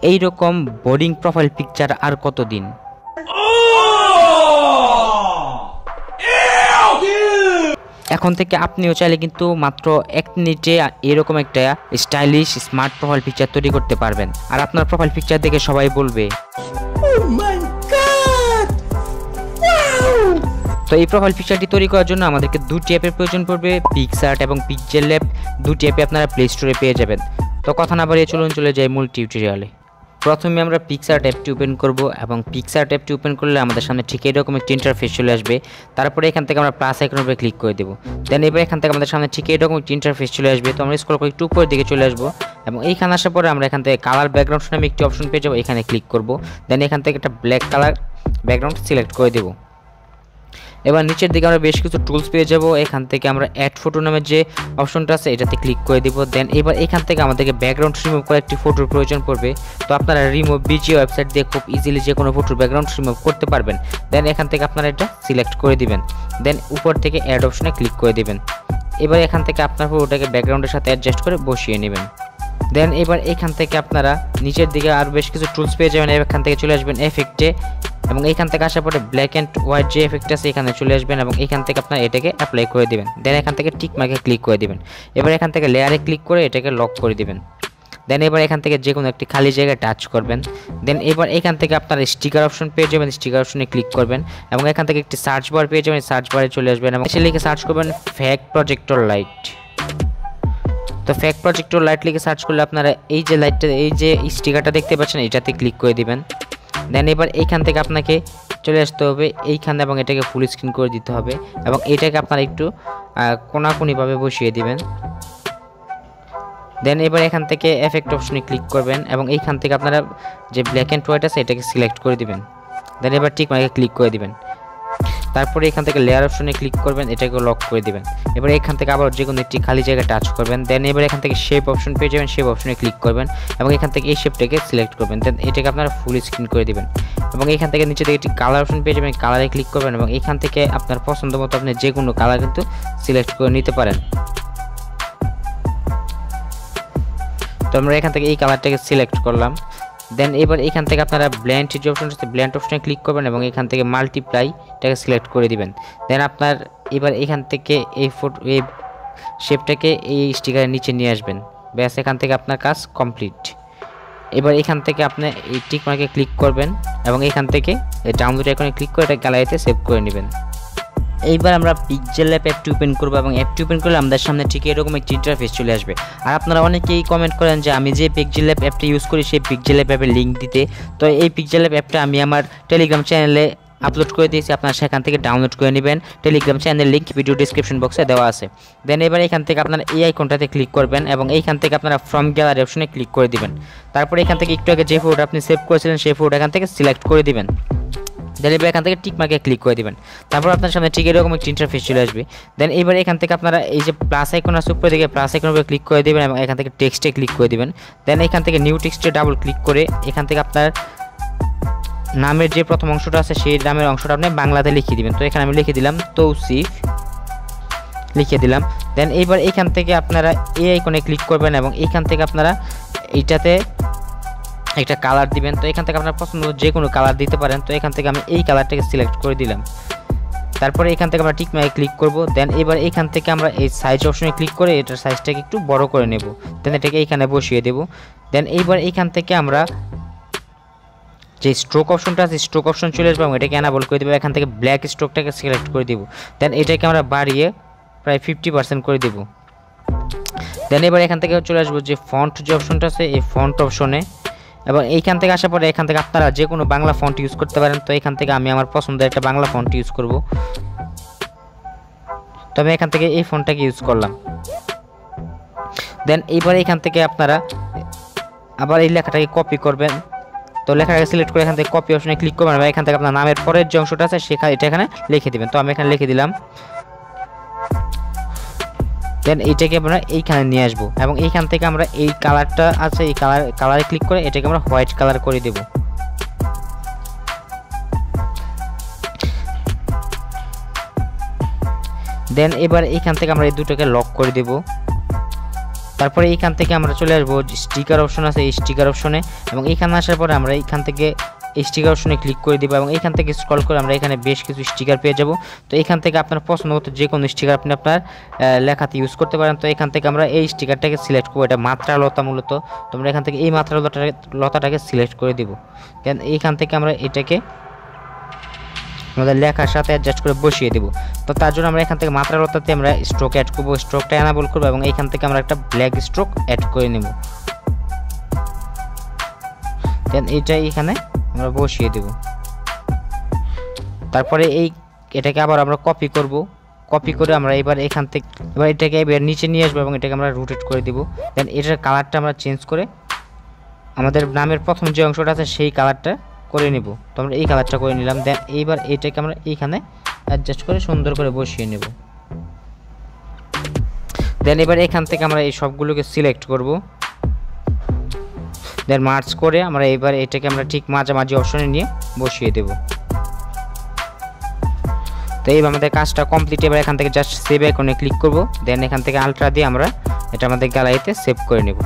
এই রকম boring profile picture আর কতদিন? এখন থেকে আপনিও চাইলে কিন্তু মাত্র 1 মিনিটে এরকম একটা স্টাইলিশ স্মার্ট প্রোফাইল পিকচার তৈরি করতে পারবেন। আর আপনার প্রোফাইল পিকচার দেখে সবাই বলবে তো এই প্রোফাইল পিকচারটি তৈরি করার জন্য আমাদেরকে দুটি অ্যাপের প্রয়োজন পড়বে, পিক্সআর্ট এবং পিক্সেলল্যাব। দুটি অ্যাপে আপনারা প্লে স্টোরে পেয়ে যাবেন। তো কথা না বাড়িয়ে চলে যাই মূল টিউটোরিয়ালে। প্রথমে আমরা পিক্সআর্ট অ্যাপটি ওপেন করব এবং পিক্সআর্ট অ্যাপটি ওপেন করলে আমাদের সামনে ঠিক এরকম একটি ইন্টারফেস চলে আসবে। তারপরে এখান থেকে আমরা প্লাস আইকনের উপরে ক্লিক করে দেব। দেন এবার এখান থেকে আমাদের সামনে ঠিক এরকম একটি ইন্টারফেস চলে আসবে। তো আমরা স্ক্রল করে একটু উপরের দিকে চলে আসবো এবং এইখানে আসার পরে আমরা এখান থেকে কালার ব্যাকগ্রাউন্ড নামে একটি অপশন পেয়ে যাবো। এখানে ক্লিক করব। দেন এখান থেকে একটা ব্ল্যাক কালার ব্যাকগ্রাউন্ড সিলেক্ট করে দেব। এবার নিচের দিকে আমরা বেশ কিছু টুলস পেয়ে যাব। এখান থেকে আমরা অ্যাড ফটো নামের যে অপশনটা আছে এটাতে ক্লিক করে দিব। দেন এবার এখান থেকে আমাদেরকে ব্যাকগ্রাউন্ড রিমুভ করার একটি ফটোর প্রয়োজন পড়বে। তো আপনারা রিমুভ বিজি ওয়েবসাইট দিয়ে খুব ইজিলি যে কোনো ফটোর ব্যাকগ্রাউন্ড রিমুভ করতে পারবেন। দেন এখান থেকে আপনারা এটা সিলেক্ট করে দিবেন। দেন উপর থেকে অ্যাড অপশনে ক্লিক করে দিবেন। এবার এখান থেকে আপনার ফটোটাকে ব্যাকগ্রাউন্ডের সাথে অ্যাডজাস্ট করে বসিয়ে নেবেন। দেন এবার এখান থেকে আপনারা নিচের দিকে আর বেশ কিছু টুলস পেয়ে যাবেন। এখান থেকে চলে আসবেন এফেক্টে এবং এইখান থেকে আসার পরে ব্ল্যাক অ্যান্ড হোয়াইট যে এফেক্ট আছে এখানে চলে আসবেন এবং এইখান থেকে আপনারা এটাকে অ্যাপ্লাই করে দিবেন। দেন এখান থেকে টিক মার্কে ক্লিক করে দিবেন। এবার এখান থেকে লেয়ারে ক্লিক করে এটাকে লক করে দিবেন। দেন এবার এখান থেকে যে কোনো একটি খালি জায়গায় টাচ করবেন। দেন এবার এখান থেকে আপনারা স্টিকার অপশন পেয়ে যাবেন। স্টিকার অপশনে ক্লিক করবেন এবং এখান থেকে একটি সার্চ বার পেয়ে যাবেন। সার্চ বারে চলে আসবেন এবং এসে লিখে সার্চ করবেন ফেক প্রজেক্টর লাইট। তো ফেক প্রজেক্টর লাইট লিখে সার্চ করলে আপনারা এই যে লাইটটা এই যে স্টিকারটা দেখতে পাচ্ছেন এটাতে ক্লিক করে দিবেন। দেন এবার এইখান থেকে আপনাকে চলে আসতে হবে এইখানে এবং এটাকে ফুল স্ক্রিন করে দিতে হবে এবং এটাকে আপনারা একটু কোনাকুনিভাবে বসিয়ে দিবেন। দেন এবার এখান থেকে এফেক্ট অপশনে ক্লিক করবেন এবং এইখান থেকে আপনারা যে ব্ল্যাক অ্যান্ড হোয়াইট আছে এটাকে সিলেক্ট করে দিবেন। দেন এবার ঠিক মার্কে ক্লিক করে দিবেন। তারপরে এখান থেকে লেয়ার অপশনে ক্লিক করবেন, এটাকে লক করে দিবেন। এবার এখান থেকে আবার যে কোনো একটি খালি জায়গায় টাচ করবেন। দেন এবার এখান থেকে শেপ অপশন পেয়ে যাবেন। শেপ অপশনে ক্লিক করবেন এবং এখান থেকে এই শেপটাকে সিলেক্ট করবেন। দেন এটাকে আপনারা ফুল স্ক্রিন করে দিবেন এবং এখান থেকে নিচে থেকে একটি কালার অপশন পেয়ে যাবেন। কালারে ক্লিক করবেন এবং এখান থেকে আপনার পছন্দ মতো আপনি যে কোনো কালার কিন্তু সিলেক্ট করে নিতে পারেন। তো আমরা এখান থেকে এই কালারটাকে সিলেক্ট করলাম। দেন এবার এখান থেকে আপনারা ব্লেন্ড যে অপশন আছে ব্লেন্ড অপশনে ক্লিক করবেন এবং এখান থেকে মাল্টিপ্লাইটাকে সিলেক্ট করে দিবেন। দেন আপনার এবার এখান থেকে এই শেপটাকে এই স্টিকারের নিচে নিয়ে আসবেন। ব্যাস এখান থেকে আপনার কাজ কমপ্লিট। এবার এখান থেকে আপনি এই টিক মার্কে ক্লিক করবেন এবং এখান থেকে ডাউনলোড আইকনে ক্লিক করে এটা গ্যালারিতে সেভ করে নেবেন। এইবার আমরা পিক্সেলল্যাব অ্যাপটি ওপেন করব এবং অ্যাপটি ওপেন করলে আমাদের সামনে ঠিক এরকম একটি ইন্টারফেস চলে আসবে। আর আপনারা অনেকেই কমেন্ট করেন যে আমি যে পিক্সেলল্যাব অ্যাপটি ইউজ করি সেই পিক্সেলল্যাব অ্যাপের লিঙ্ক দিতে। তো এই পিক্সেলল্যাব অ্যাপটা আমি আমার টেলিগ্রাম চ্যানেলে আপলোড করে দিয়েছি, আপনারা সেখান থেকে ডাউনলোড করে নেবেন। টেলিগ্রাম চ্যানেলের লিঙ্ক ভিডিও ডেসক্রিপশন বক্সে দেওয়া আছে। দেন এবার এখান থেকে আপনারা এই আইকনটাতে ক্লিক করবেন এবং এইখান থেকে আপনারা ফ্রম গ্যালারি অপশনে ক্লিক করে দিবেন। তারপরে এখান থেকে একটু আগে যে ফটোটা আপনি সেভ করেছিলেন সেই ফটোটা এখান থেকে সিলেক্ট করে দিবেন। দেন এবার এখান থেকে টিক মার্কে ক্লিক করে দিবেন। তারপর আপনার সামনে ঠিক এরকম একটি ইন্টারফেস চলে আসবে। দেন এবার এখান থেকে আপনারা এই যে প্লাস আইকন আছে উপরে দিকে প্লাস আইকনের উপরে ক্লিক করে দিবেন এবং এখান থেকে টেক্সটে ক্লিক করে দিবেন। দেন এখান থেকে নিউ টেক্সটে ডাবল ক্লিক করে এখান থেকে আপনার নামের যে প্রথম অংশটা আছে সেই নামের অংশটা আপনি বাংলাতে লিখে দিবেন। তো এখানে আমি লিখে দিলাম তৌসিফ, লিখে দিলাম। দেন এইবার এখান থেকে আপনারা এই আইকনে ক্লিক করবেন এবং এইখান থেকে আপনারা এইটাতে একটা কালার দিবেন। তো এখান থেকে আপনার পছন্দ যে কোনো কালার দিতে পারেন। তো এখান থেকে আমি এই কালারটাকে সিলেক্ট করে দিলাম। তারপরে এখান থেকে আমরা টিক মার্কে ক্লিক করব। দেন এবার এখান থেকে আমরা এই সাইজ অপশনে ক্লিক করে এটার সাইজটাকে একটু বড় করে নেব। দেন এটাকে এইখানে বসিয়ে দেব। দেন এইবার এইখান থেকে আমরা যে স্ট্রোক অপশনটা আছে স্ট্রোক অপশন চলে আসবে এবং এটাকে এনাবল করে দেবো। এখান থেকে ব্ল্যাক স্ট্রোকটাকে সিলেক্ট করে দেব। দেন এটাকে আমরা বাড়িয়ে প্রায় 50% করে দেব। দেন এবার এখান থেকে চলে আসবো যে ফন্ট যে অপশনটা আছে এই ফন্ট অপশনে এবং এইখান থেকে আসার পরে এখান থেকে আপনারা যে কোনো বাংলা ফন্ট ইউজ করতে পারেন। তো এখান থেকে আমি আমার পছন্দের একটা বাংলা ফন্ট ইউজ করব। তো আমি এখান থেকে এই ফন্টটাকে ইউজ করলাম। দেন এইবার এখান থেকে আপনারা আবার এই লেখাটাকে কপি করবেন। তো লেখাটাকে সিলেক্ট করে এখান থেকে কপি অপশনে ক্লিক করবেন এবং এখান থেকে আপনার নামের পরের যে অংশটা আছে সেখানে এটা এখানে লিখে দিবেন। তো আমি এখানে লিখে দিলাম। দেন এইটাকে আমরা এইখানে নিয়ে আসবো এবং এইখান থেকে আমরা এই কালারটা আছে এই কালারে ক্লিক করে এটাকে আমরা হোয়াইট কালার করে দেব। দেন এবার এইখান থেকে আমরা এই দুটোকে লক করে দেব। তারপরে এইখান থেকে আমরা চলে আসবো স্টিকার অপশন আছে, এই স্টিকার অপশনে, এবং এইখানে আসার পরে আমরা এইখান থেকে এই স্টিকার অপশনে ক্লিক করে দিব এবং এইখান থেকে স্ক্রল করে আমরা এখানে বেশ কিছু স্টিকার পেয়ে যাব। তো এখান থেকে আপনার পছন্দ মতো যে কোনো স্টিকার আপনি আপনার লেখাতে ইউজ করতে পারেন। তো এখান থেকে আমরা এই স্টিকারটাকে সিলেক্ট করবো, এটা মাত্রা লতা মূলত। তো আমরা এখান থেকে এই মাত্রা লতাটাকে সিলেক্ট করে দিব। দেন এইখান থেকে আমরা এটাকে আমাদের লেখার সাথে অ্যাডজাস্ট করে বসিয়ে দেব। তো তার জন্য আমরা এখান থেকে মাত্রা লতাতে আমরা স্ট্রোক অ্যাড করবো, স্ট্রোকটা এনাবল করবো এবং এইখান থেকে আমরা একটা ব্ল্যাক স্ট্রোক অ্যাড করে নেব। দেন এইটা এখানে আমরা বসিয়ে দেব। তারপরে এটাকে আবার আমরা কপি করব, কপি করে আমরা এবার এখান থেকে এটাকে এবার নিচে নিয়ে আসবো এবং এটাকে আমরা রোটেট করে দিব। দেন এটার কালারটা আমরা চেঞ্জ করে আমাদের নামের প্রথম যে অংশটা আছে সেই কালারটা করে নেব। তো আমরা এই কালারটা করে নিলাম। দেন এইবার এটাকে আমরা এইখানে অ্যাডজাস্ট করে সুন্দর করে বসিয়ে নেব। দেন এবার এখান থেকে আমরা এই সবগুলোকে সিলেক্ট করব, দেন মার্জ করে আমরা এবার এটাকে আমরা ঠিক মাঝামাঝি অপশনে নিয়ে বসিয়ে দেব। তো এইবার আমাদের কাজটা কমপ্লিট। এবার এখান থেকে জাস্ট সেভ আইকনে ক্লিক করব, দেন এখান থেকে আলট্রা দিয়ে আমরা এটা আমাদের গ্যালারিতে সেভ করে নেব।